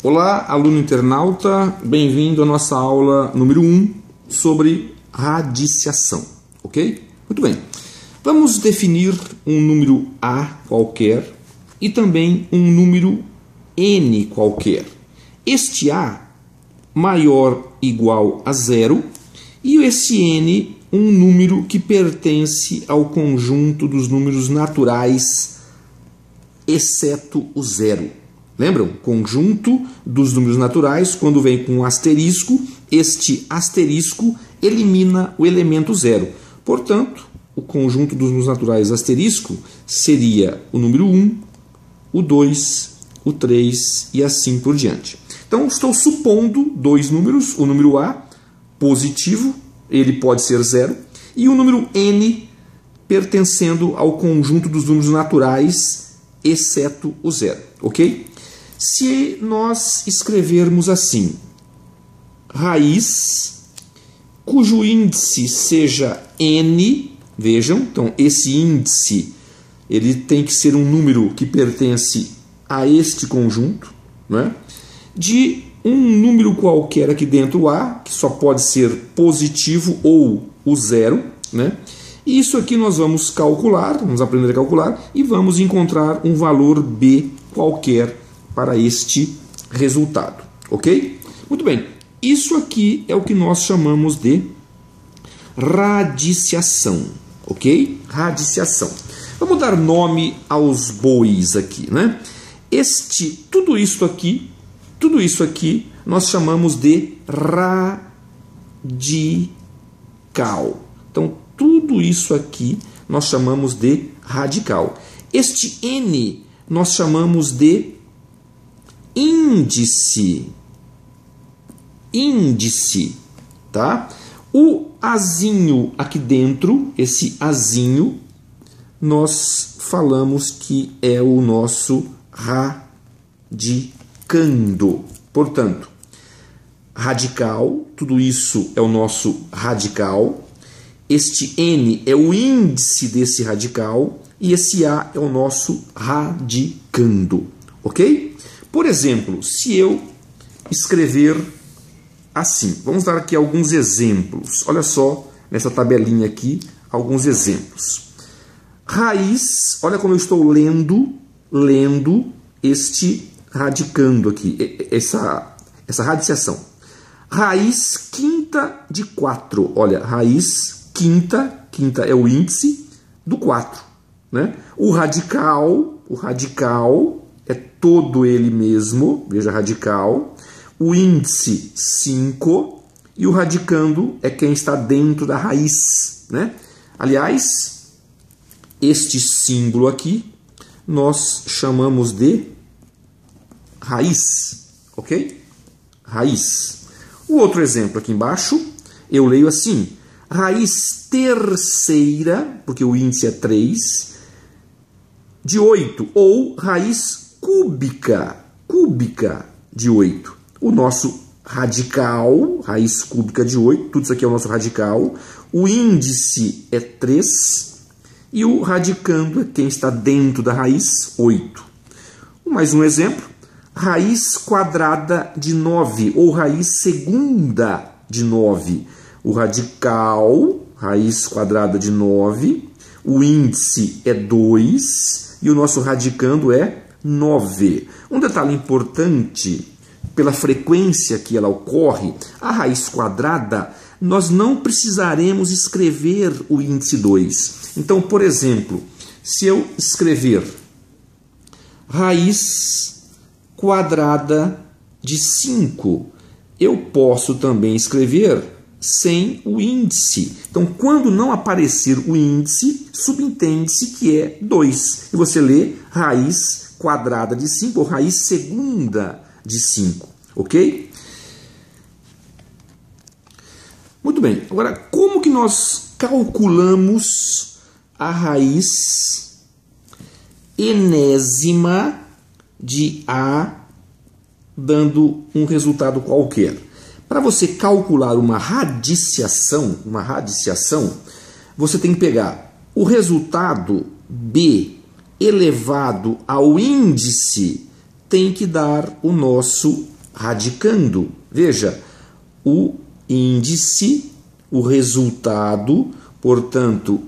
Olá, aluno internauta, bem-vindo à nossa aula número 1 sobre radiciação, ok? Muito bem, vamos definir um número A qualquer e também um número N qualquer. Este A maior ou igual a 0 e esse N um número que pertence ao conjunto dos números naturais, exceto o zero. Lembram? Conjunto dos números naturais, quando vem com um asterisco, este asterisco elimina o elemento zero. Portanto, o conjunto dos números naturais asterisco seria o número 1, o 2, o 3 e assim por diante. Então, estou supondo dois números, o número A positivo, ele pode ser zero, e o número N pertencendo ao conjunto dos números naturais, exceto o zero, ok? Se nós escrevermos assim, raiz, cujo índice seja n, vejam, então esse índice ele tem que ser um número que pertence a este conjunto, né? De um número qualquer aqui dentro A, que só pode ser positivo ou o zero, né? E isso aqui nós vamos calcular, vamos aprender a calcular e vamos encontrar um valor B qualquer para este resultado, ok? Muito bem, isso aqui é o que nós chamamos de radiciação, ok? Radiciação. Vamos dar nome aos bois aqui, né? Tudo isso aqui nós chamamos de radical. Então, tudo isso aqui nós chamamos de radical. Este N nós chamamos de índice, tá? O azinho aqui dentro, esse azinho, nós falamos que é o nosso radicando. Portanto, radical, tudo isso é o nosso radical. Este N é o índice desse radical e esse A é o nosso radicando, ok? Por exemplo, se eu escrever assim, vamos dar aqui alguns exemplos. Olha só, nessa tabelinha aqui, alguns exemplos. Raiz, olha como eu estou lendo este radicando aqui, essa radiciação. Raiz quinta de 4. Olha, raiz quinta é o índice do 4, né? O radical é todo ele mesmo, veja, radical. O índice 5 e o radicando é quem está dentro da raiz, né? Aliás, este símbolo aqui nós chamamos de raiz, ok? Raiz. O outro exemplo aqui embaixo, eu leio assim, raiz terceira, porque o índice é 3, de 8, ou raiz cúbica de 8. O nosso radical, raiz cúbica de 8, tudo isso aqui é o nosso radical. O índice é 3 e o radicando é quem está dentro da raiz, 8. Mais um exemplo, raiz quadrada de 9 ou raiz segunda de 9. O radical, raiz quadrada de 9, o índice é 2 e o nosso radicando é 9. Um detalhe importante, pela frequência que ela ocorre, a raiz quadrada, nós não precisaremos escrever o índice 2. Então, por exemplo, se eu escrever raiz quadrada de 5, eu posso também escrever sem o índice. Então, quando não aparecer o índice, subentende-se que é 2. E você lê raiz quadrada de 5 ou raiz segunda de 5, ok? Muito bem. Agora, como que nós calculamos a raiz enésima de A dando um resultado qualquer? Para você calcular uma radiciação, você tem que pegar o resultado B elevado ao índice tem que dar o nosso radicando. Veja, o índice, o resultado, portanto,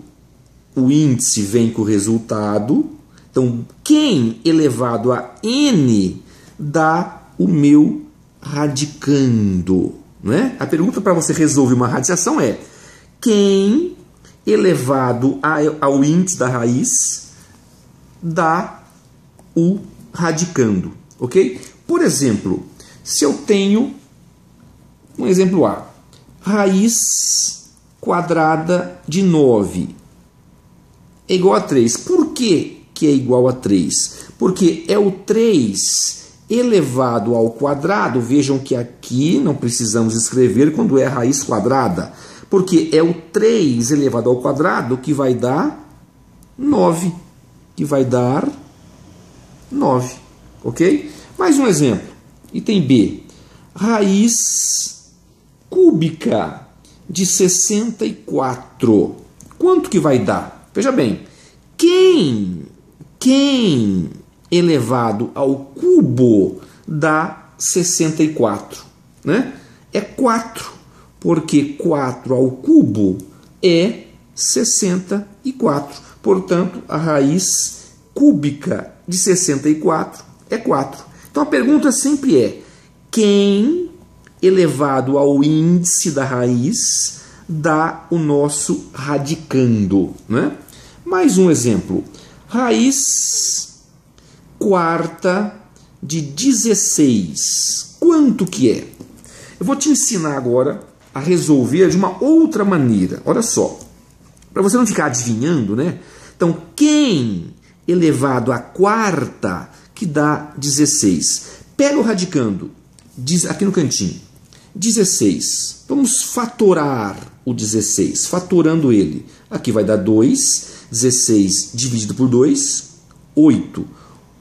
o índice vem com o resultado. Então, quem elevado a n dá o meu radicando, não é? A pergunta para você resolver uma radiciação é: quem elevado ao índice da raiz dá o radicando, ok? Por exemplo, se eu tenho um exemplo A, raiz quadrada de 9 é igual a 3. Por que é igual a 3? Porque é o 3 elevado ao quadrado. Vejam que aqui não precisamos escrever quando é a raiz quadrada, porque é o 3 elevado ao quadrado que vai dar 9. Ok? Mais um exemplo. Item B. Raiz cúbica de 64. Quanto que vai dar? Veja bem. Quem elevado ao cubo dá 64, né? É 4, porque 4 ao cubo é 64. Portanto, a raiz cúbica de 64 é 4. Então a pergunta sempre é: quem elevado ao índice da raiz dá o nosso radicando, né? Mais um exemplo. Raiz quarta de 16. Quanto que é? Eu vou te ensinar agora a resolver de uma outra maneira. Olha só. Para você não ficar adivinhando, né? Então, quem elevado à quarta que dá 16? Pega o radicando. Aqui no cantinho. 16. Vamos fatorar o 16. Fatorando ele. Aqui vai dar 2. 16 dividido por 2. 8.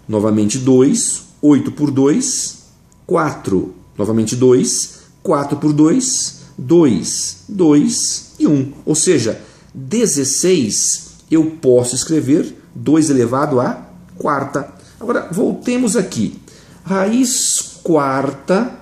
Novamente 2, 8 por 2, 4, novamente 2, 4 por 2, 2, 2 e 1. Ou seja, 16 eu posso escrever 2 elevado à quarta. Agora, voltemos aqui. Raiz quarta,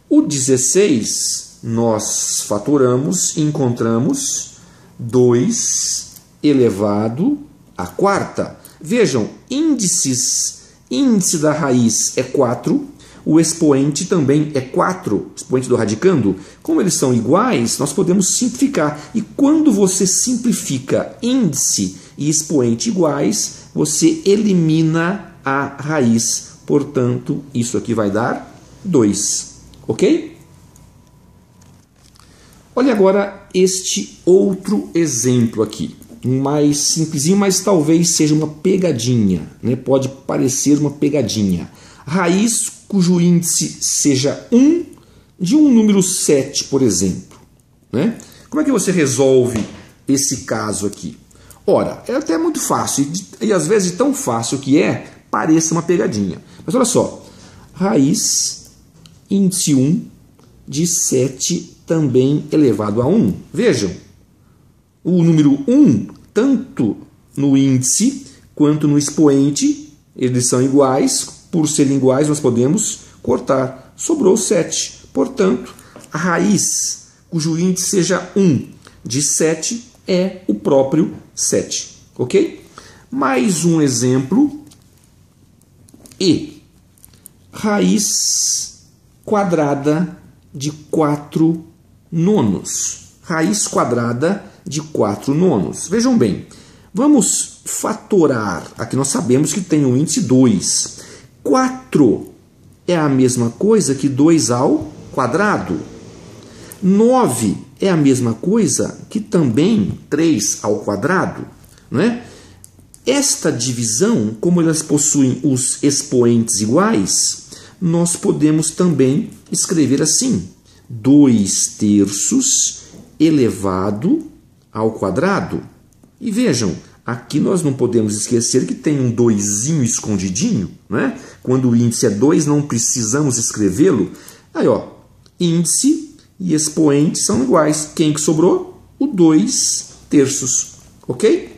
o 16 nós fatoramos e encontramos 2 elevado à quarta. Vejam, índice da raiz é 4, o expoente também é 4, expoente do radicando. Como eles são iguais, nós podemos simplificar. E quando você simplifica índice e expoente iguais, você elimina a raiz. Portanto, isso aqui vai dar 2. Ok? Olha agora este outro exemplo aqui. Mais simplesinho, mas talvez seja uma pegadinha, né? Pode parecer uma pegadinha. Raiz cujo índice seja 1 de um número 7, por exemplo, né? Como é que você resolve esse caso aqui? Ora, é até muito fácil, e às vezes tão fácil que pareça uma pegadinha. Mas olha só, raiz índice 1 de 7 também elevado a 1. Vejam. O número 1, tanto no índice quanto no expoente, eles são iguais. Por serem iguais, nós podemos cortar. Sobrou 7. Portanto, a raiz cujo índice seja 1 de 7 é o próprio 7. Ok? Mais um exemplo. E raiz quadrada de 4 nonos. Raiz quadrada de 4 nonos. Vejam bem, vamos fatorar. Aqui nós sabemos que tem um índice 2. 4 é a mesma coisa que 2 ao quadrado. 9 é a mesma coisa que também 3 ao quadrado, não é? Esta divisão, como elas possuem os expoentes iguais, nós podemos também escrever assim: 2/3 elevado ao quadrado. E vejam, aqui nós não podemos esquecer que tem um 2 escondidinho, né? Quando o índice é 2, não precisamos escrevê-lo. Aí, ó, índice e expoente são iguais. Quem que sobrou? O 2/3, ok?